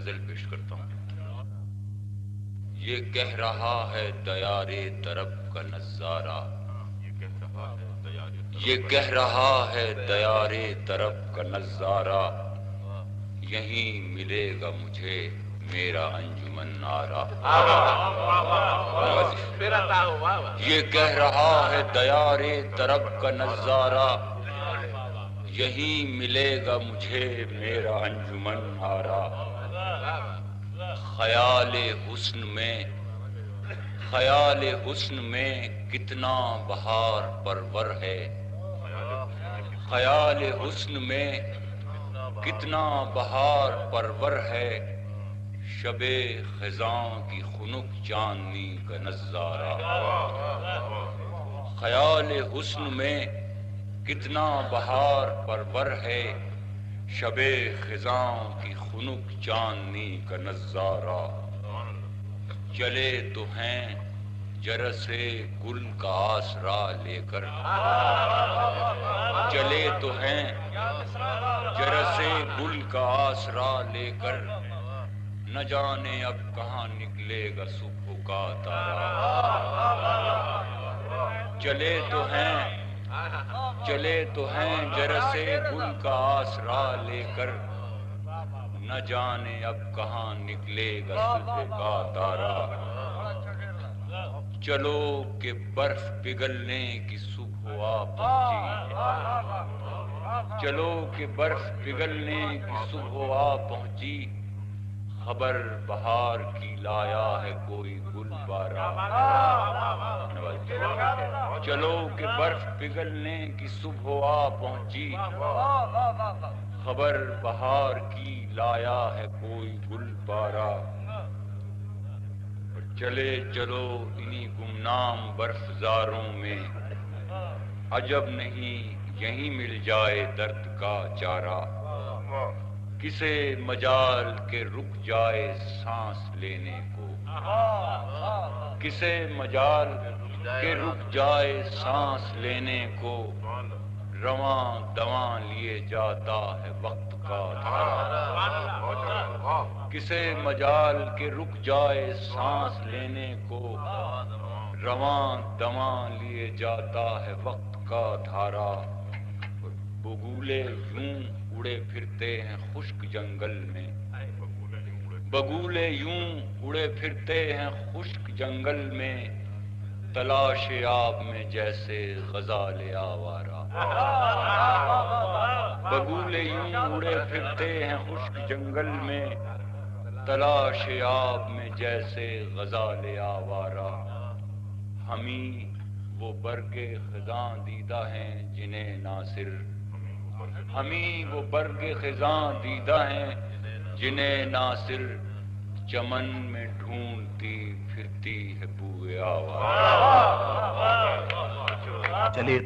غزل پیش کرتا ہوں۔ یہ کہہ رہا ہے دیار طرب کا نظارہ، یہ کہہ رہا ہے دیار طرب کا نظارہ، یہیں ملے گا مجھے میرا انجمن آرا۔ یہ کہہ رہا ہے دیار طرب کا نظارہ، یہیں ملے گا مجھے میرا انجمن آرا۔ خیال حسن میں کتنا بہار پرور ہے، خیال حسن میں کتنا بہار پرور ہے، شب خزاں کی خنک چاندنی کا نظارہ۔ خیال حسن میں کتنا بہار پرور ہے، شب خزاں کی خنک چاندنی کا نظارہ۔ چلے تو ہیں جرس گل کا آسرا لے کر، چلے تو ہیں جرس گل کا آسرا لے کر، نہ جانے اب کہاں نکلے گا صبح کا تارا۔ چلے تو ہیں جرس گل کا آسرا لے کر، نہ جانے اب کہاں نکلے گا صبح کا تارا۔ چلو کہ برف پگھلنے کی صبح آ پہنچی، چلو کہ برف پگھلنے کی صبح آ پہنچی، خبر بہار کی لایا ہے کوئی گل بارہ۔ چلو کہ برف پگھلنے کی صبح آ پہنچی، خبر بہار کی لایا ہے کوئی گل بارہ۔ چلے چلو انہی گمنام برف زاروں میں، عجب نہیں یہیں مل جائے درد کا چارہ۔ کسے مجال کہ رک جائے سانس لینے کو، کسے مجال کہ رک جائے سانس لینے کو، رواں دواں لیے جاتا ہے وقت کا دھارا۔ کسے مجال کہ رک جائے سانس لینے کو، رواں دواں لیے جاتا ہے وقت کا دھارا۔ بگولے یوں اڑے پھرتے ہیں خشک جنگل میں، بگولے یوں اڑے پھرتے ہیں خشک جنگل میں، تلاش آب میں جیسے غزال آوارہ۔ بگولے یوں اڑے پھرتے ہیں خشک جنگل میں، تلاش آب میں جیسے غزال آوارہ۔ ہمیں وہ برگ خزاں دیدہ ہیں جنہیں ناصر، ہمیں وہ برگ خزاں دیدہ ہیں جنہیں ناصر، چمن میں ڈھونڈتی پھرتی ہے بوئے آوارہ۔ چلیے